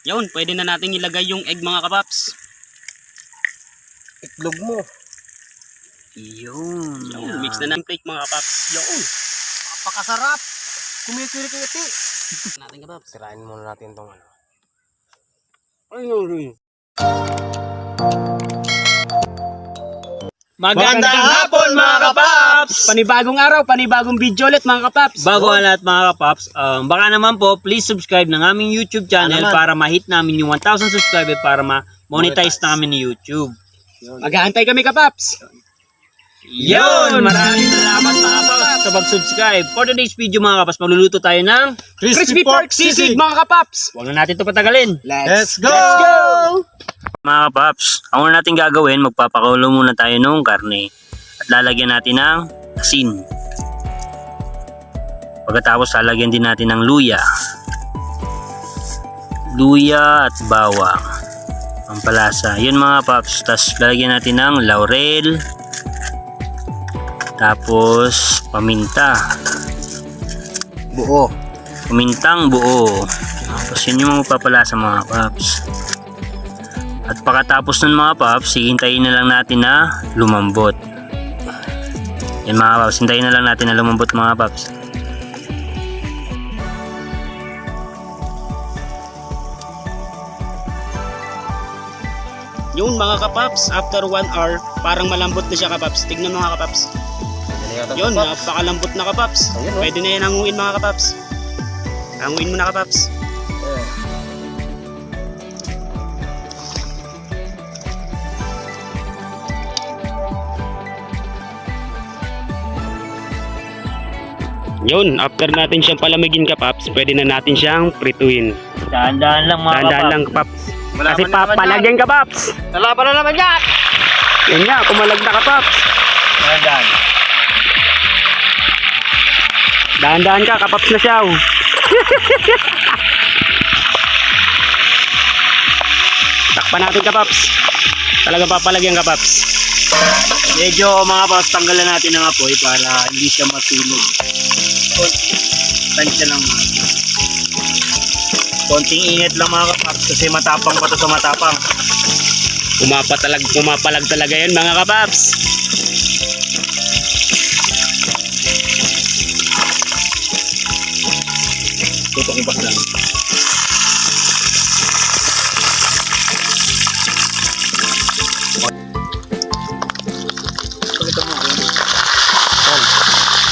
Yun, pwede na natin ilagay yung egg mga kapaps. Itlog mo. Yun, mix na ng cake mga kapaps. Yun. Napakasarap. Kumikiri-kiti. Natin kapaps. Sirain muna natin itong ano. Magandang hapon mga kapaps! Panibagong araw, panibagong video ulit mga kapaps. Bago ang lahat mga kapaps, baka naman po, please subscribe ng aming YouTube channel para ma-hit namin yung 1,000 subscriber para ma-monetize namin ni YouTube. Mag-aantay kami kapaps. Yun! Maraming salamat mga kapaps sa pag-subscribe. For today's video mga kapaps, magluluto tayo ng Crispy pork sisig mga kapaps. Huwag na natin ito patagalin. Let's go! Mga kapaps, ang una natin gagawin, magpapakulo muna tayo ng karne at lalagyan natin ng asin. Pagkatapos lalagyan din natin ng luya at bawang, pampalasa. Yun mga paps, tapos lalagyan natin ng laurel, tapos paminta, pamintang buo. Tapos yun yung magpapalasa mga paps. At pagkatapos nun mga paps, hihintayin na lang natin na lumambot. Yan mga paps, hintayin na lang natin na lumambot mga paps. Yun mga kapaps, after 1 hour, parang malambot na siya kapaps. Tignan mga kapaps. Yun, napakalambot na kapaps. Pwede na yan hanguin mga kapaps. Hanguin mo na kapaps. Yun, after natin siyang palamigin kapaps, pwede na natin siyang prituin. Dahan-dahan lang mga Dahan-dahan lang kapaps. Kasi papalagyan kapaps. Lalaban na naman yan! Yan nga, kumalag na kapaps. Dahan-dahan. Dahan-dahan ka, kapaps na siya. Takpan natin kapaps. Talagang papalagyan kapaps. Medyo mga paps, tanggalan natin ng apoy para hindi siya masunog. Tansya lang mga paps. Konting ingat lang mga kapaps kasi matapang pa to sa matapang. Pumapalag talaga yan mga kapaps. Tutok lang.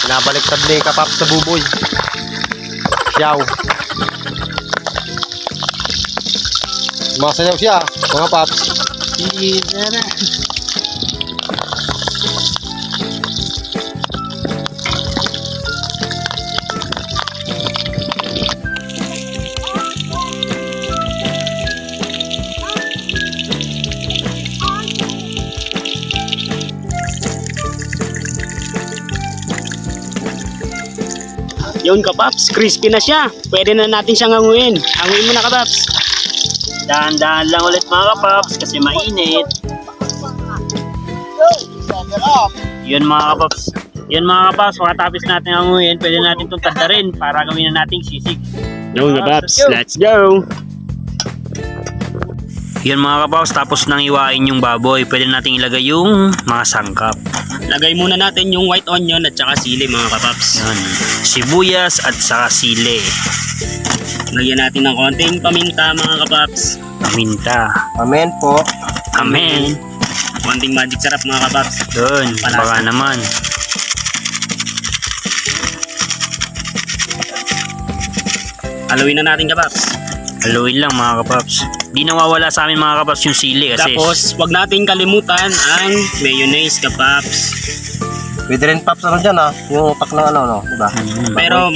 Pinabaliktad ni kapaps sa buboy. Siyaw. Masayaw siya, mga paps. Yun kapaps, crispy na siya. Pwede na natin siyang hanguin. Hanguin mo na kapaps. Dahan-dahan lang ulit mga kapaps kasi mainit. Yun mga kapaps. Yun mga kapaps, makatapos natin hanguin, pwede natin itong tadarin para gawin na nating sisig. Yun kapaps, let's go. Yun mga kapaps, tapos nang iwain yung baboy, pwede natin ilagay yung mga sangkap. Lagay muna natin yung white onion at saka sili mga kapaps. Yan. Sibuyas at saka sili. Lagyan natin ng konting paminta mga kapaps. Paminta. Amen po. Amen. Konting magic sarap mga kapaps. Yun, baka naman. Haluin na natin kapaps. Haluin lang mga kapaps. Di nawawala sa amin mga kapaps yung sili kasi. Tapos wag natin kalimutan ang mayonnaise kapaps. Pwede rin paps ano dyan yung utak ng ano, no? Diba? Pero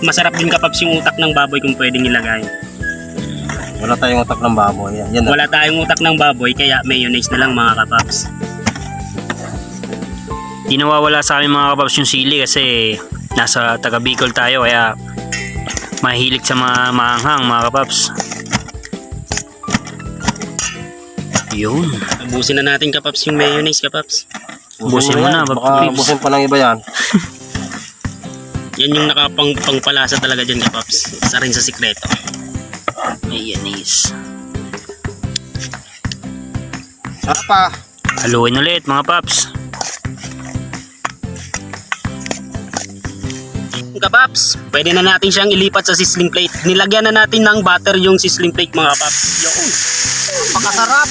masarap din kapaps yung utak ng baboy kung pwedeng ilagay. Wala tayong utak ng baboy. Yan na. Wala tayong utak ng baboy kaya mayonnaise na lang mga kapaps. Di nawawala sa amin mga kapaps yung sili kasi nasa taga Bicol tayo kaya mahilig sa mga maanghang mga kapaps. Yun. Ubusin na natin kapaps yung mayonnaise kapaps. Ubusin mo na, baka ubusin pa ng iba yan. Yan yung nakapangpalasa talaga dyan kapaps. Isa rin sa sikreto. mayonnaise. Sarap pa. Haluin ulit mga paps. Kapaps, pwede na natin siyang ilipat sa sizzling plate. Nilagyan na natin ng butter yung sizzling plate mga kapaps. Yun. Pakasarap.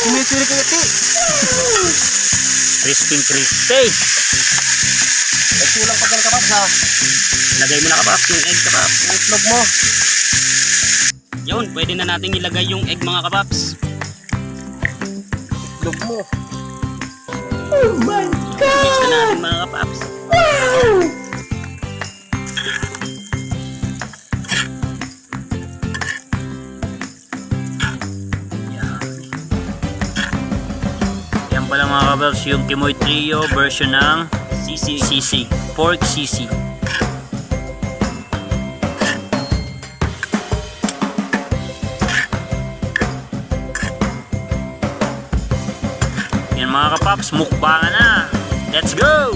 Kumikirikiti. Crispy. Ay, kulang pa dyan kapaps ha. Lagay mo na kapaps yung egg kapaps. Yung itlog mo. Yun, pwede na natin ilagay yung egg mga kapaps. Itlog mo. Mix na natin mga kapaps. Yan pala mga kapaps, yung Kimoy Trio version ng sisig. Pork sisig. Yan mga kapaps, mukbangan na. Let's go!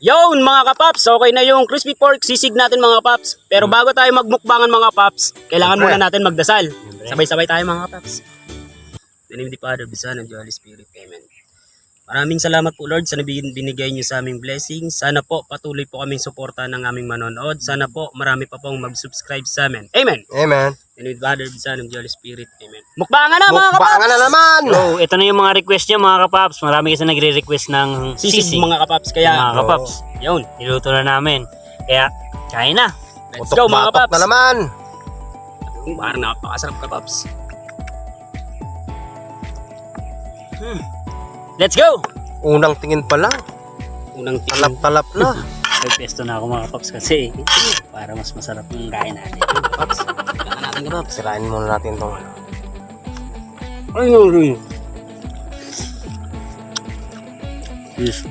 Yun mga kapaps, okay na yung crispy pork sisig natin mga kapaps. Pero bago tayo magmukbangan mga kapaps, kailangan muna natin magdasal. Sabay-sabay tayo mga kapaps. In the name of the Father, the Son, and the Holy Spirit. Amen. Maraming salamat po Lord sa binigay niyo sa aming blessing. Sana po patuloy po kaming suporta ng aming manonood. Sana po marami pa pong mag-subscribe sa amin. Amen. Amen. In the name of the Father, the Son, and the Holy Spirit. Amen. Mukbangan na mga kapaps! Mukbangan na naman. So, ito na yung mga request niya mga kapaps. Marami kasi nagre-request ng Sisig mga kapaps. Kaya, mga kapaps. yun. Niluto na namin. Kaya, kain na. Let's go mga Batok kapaps. na naman. Parang napakasarap kapaps. Let's go! Unang tingin pa lang. Unang tingin. Talap-talap na. Nagpesto na ako mga kapaps kasi para mas masarap yung kain natin. Kapaps. Kailangan natin kapaps. Sirain muna natin itong ano. Ayun. Yes.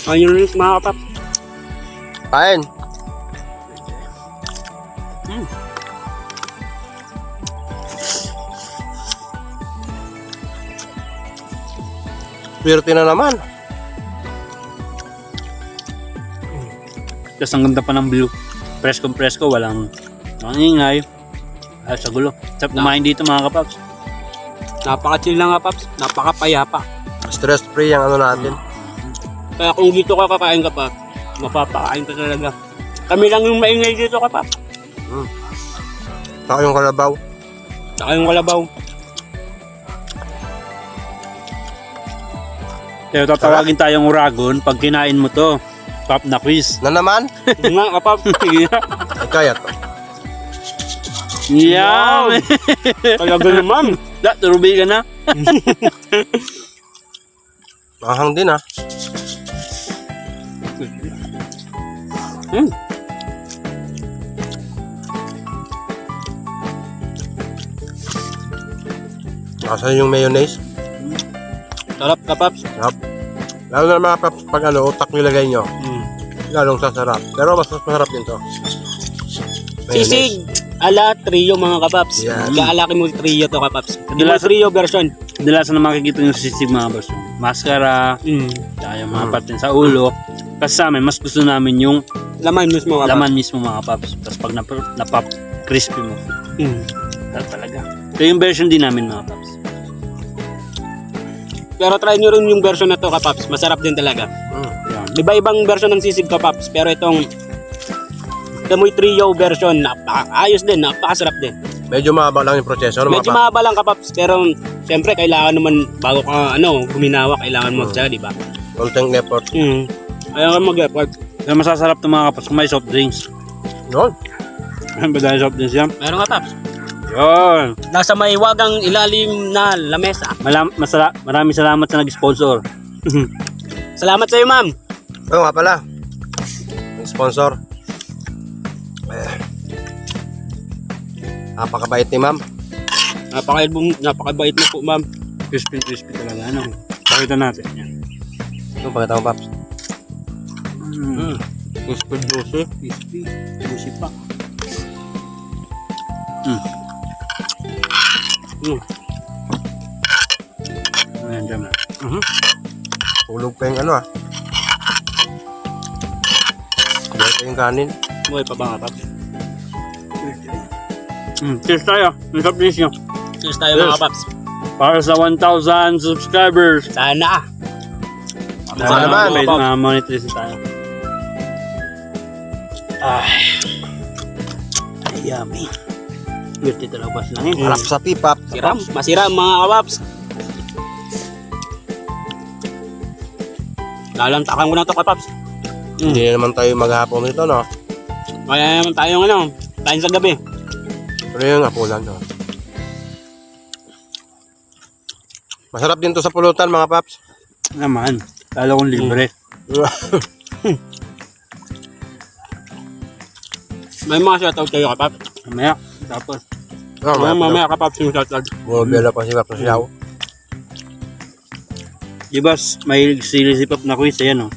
Ayun rin mga kapaps. Kain. Swerte na naman. Tapos ang ganda pa ng blue. Presko, walang ingay. Ay, sa gulo. Sarap kumain dito mga kapaps. Napaka-chill lang kapaps. Napaka-payapa. Stress free ang ano natin. Kaya kung dito ka kakain kapaps, mapapakain ka talaga. Kami lang yung maingay dito kapaps. Saka yung kalabaw. Saka yung kalabaw. Kaya tatawagin tayong Uragon pag kinain mo to. Pop na quiz. Na naman? Yun nga kapaps. Ay, kaya to. Yum! Talaga naman. Turubi ka na. Mahang din ah. Nasa yung mayonnaise. Sarap kapaps. Sarap. Lalo na mga paps, pag ano, utak nilagay nyo. Lalong sasarap. Pero mas masarap din to. Sisig ala trio mga kapaps. Yan. Kaalaki mo trio to kapaps. Hindi mo trio version. Kadalasan na makikita yung sisig mga boss. Mascara, tsaka yung mga patin sa ulo. Kasi sa amin, mas gusto namin yung Laman mismo kapaps. laman mismo mga paps. Tapos pag napop crispy mo, talaga. Ito yung version din namin mga paps. Pero try nyo rin yung version na to kapaps. Masarap din talaga. Yan. Iba-ibang version ng sisig kapaps. Pero itong Kamoy Trio version, ayos din, napakasarap din. Medyo mahaba lang yung proseso. Ano, Medyo mahaba lang kapaps, pero siyempre kailangan naman bago ka guminawa, kailangan mo siya, di ba? konting effort. Kailangan mag-effort. Kaya masasarap ito mga kapaps kung may soft drinks. Yun. Ano ba dahil soft drinks yan? Meron kapaps. Yun. Nasa may wagang ilalim na lamesa. Maraming salamat sa nag-sponsor. Salamat sa iyo, ma'am. Oo nga pala. Yung sponsor. Napakabait ni ma'am. Napakabait mo po, ma'am. Crispy talaga. Ano? Pakita natin. Yan. Ano pagkatang mo, Paps? Crispy juicy. Crispy. Juicy pa. Ayan, dyan na. Tulog pa yung ano ah. Buhay pa yung kanin. Buhay pa ba mga paps? Cheers tayo. Masarap din siya. Cheers tayo mga paps. Para sa 1,000 subscribers. Sana. Sana naman. May mga paps. monetize tayo. Ay, yummy. Birti talaga lang eh. Harap sa pipap. Siram. Masiram mga kapaps. Lalantakan ko na ito kapaps. Hindi naman tayo maghapon nito, no? Kaya naman tayong ano, tayo sa gabi. Pero yung apulan, no? Masarap din to sa pulutan, mga paps. Naman. Lalo kong libre. May mga shoutout kayo kapaps. Mamaya. Tapos. Mamaya kapaps yung shoutout. Bumabela pa si Paps Siyaw. Diba, may silisipap na quiz. Ayan, oh.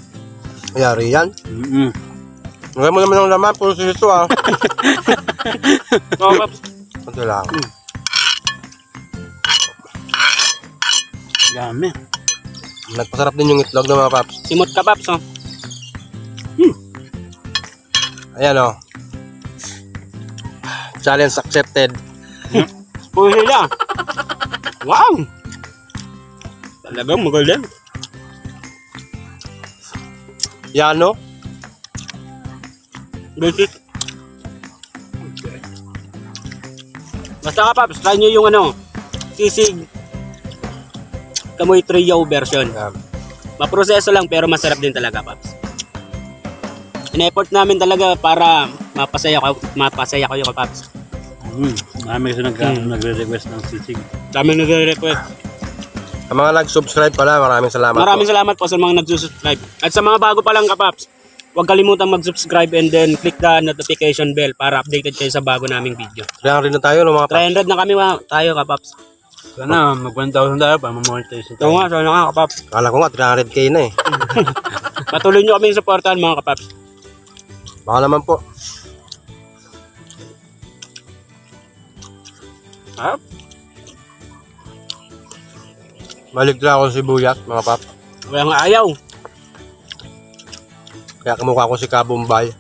Mayari yan. Ngayon mo naman ang laman, puro sisito ah. Oo paps. Ito lang. Dami. Nagpasarap din yung itlog ng mga paps. Simot kapaps oh. Ayan o. Challenge accepted. Puro sila. Wow! Talagang magaling. Yano. Basic. Basta kapaps, try nyo yung ano, sisig kamoy trio version. Maproseso lang pero masarap din talaga, paps. In-effort namin talaga para mapasaya kayo, paps. Marami kasi nagre-request ng sisig. Dami nagre-request. Sa mga nag-subscribe pala, maraming salamat Maraming po. salamat po sa mga nagsusubscribe. At sa mga bago pa lang, kapaps, huwag kalimutan mag-subscribe and then click the notification bell para updated kayo sa bago naming video. 300 na tayo, no, mga paps. 300 na kami tayo, kapaps. Sana mag-1,000 tayo para ma-monetize Ito nga, sana nga, kapaps. Kala ko nga, 300k na eh. Patuloy nyo kami supportahan, mga kapaps. Baka naman po. Ha? Maligla ako sa sibuyas, mga paps. Wala nga ayaw. Kaya kamukha ko si Kabumbay.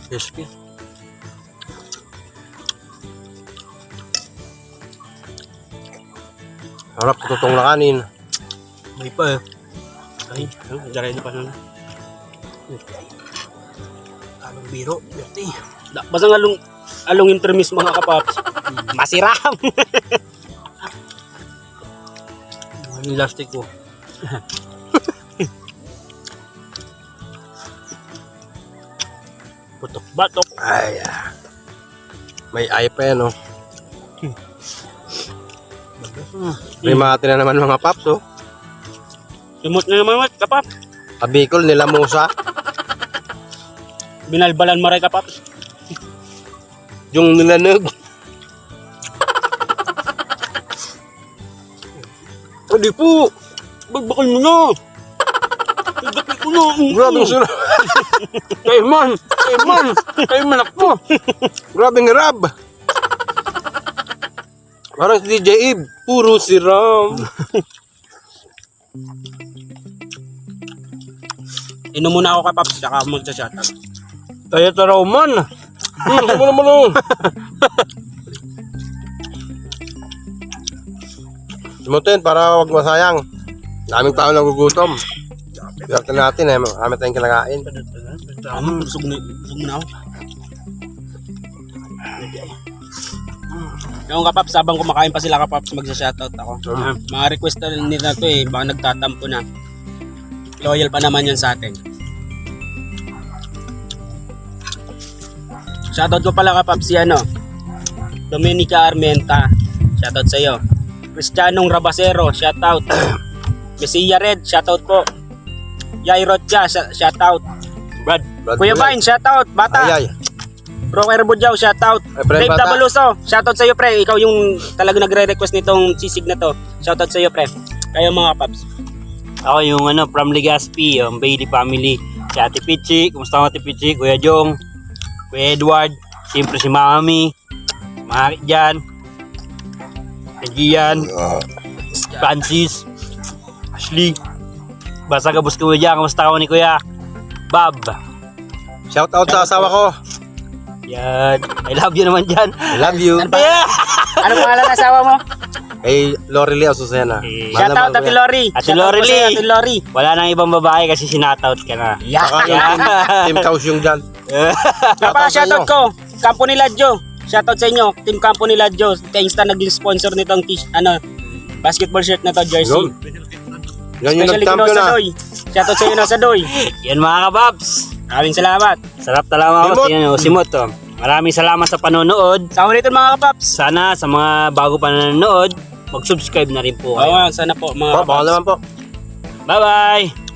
Crispy. Harap sa tutong na kanin. May pa eh. Ay, diray na pa nun. Along biro, birti. Basang along intermis mga kapaps. Masiram. Yung elastic ko. Putok batok. Ay, may ay pa yan, oh. Primate na naman mga paps, oh. Simot na naman mga kapaps. Kabikol, nilamusa. Binalbalan maray kapaps. Yung nilanog. Hindi po. Bagbakal mo na. Gapi ko na. Grabing sarap. Kayo man ako. Grabing rab. Parang si DJ Ib. Puro siram. Inom muna ako kapaps, saka magsa-shoutout. Kaya taraw man. Ano mo naman, oh. Simutin para wag masayang. Daming tao nagugutom. Biyakta natin eh. Marami tayong kinakain. Busog na ako. Yung kapaps, habang kumakain pa sila kapaps, magsa-shoutout ako. Mga request na nila to eh, baka nagtatampo na. Loyal pa naman yun sa atin. Shoutout ko pala kapaps si ano, Dominica Armenta. Shoutout sa iyo. Cristianong Rabasero, shoutout. Messiah Red, shoutout po. Yairot siya, shoutout. Brad Kuya Kulay. Vine, shoutout. Bata. Ay, ay. Broker Budyaw, shoutout. Pre, Dave bata. Dabaluso, shoutout sa iyo pre. Ikaw yung talaga nagre-request nitong sisig na to. Shoutout sa iyo pre. Kayo mga paps. Ako yung from Legazpi, yung Bailey family. Si Ate Pichi, kumusta ang Ate Pichi? Kuya Jong, Kuya Edward, siyempre si Mami, Mari dyan, Gian, Francis, Ashley. Basta gabos ko dyan. Kamusta ka ni Kuya Bob? Shout out sa asawa ko. Yan. I love you naman dyan. I love you. Ano pangalan ng asawa mo? Kay Lorely Azucena. Shout out Ate Lori. Ate Shout out po Lori. sa'yo, Ate Lori. Wala nang ibang babae kasi sinatout ka na. Saka yung team Kaus yung dyan. Napaka-shoutout ko. Kampo ni Ladjo. Shoutout sa inyo. Team Kampo ni Ladjo. Kaya Insta naging sponsor nitong basketball shirt na to, jersey. Yun. Yan yung Especially kay nag-champion Nosa na. Doy. Shoutout sa inyo, Nosa Doy. Yan mga kababs. Maraming salamat. Sarap talaga mga kababs. Simot. Yan o, simot to. Maraming salamat sa panonood. Sa ulitin mga kapaps. Sana sa mga bago pa nanonood, mag-subscribe na rin po Oo kayo. nga, sana po mga Baka kapaps. naman po. Bye-bye!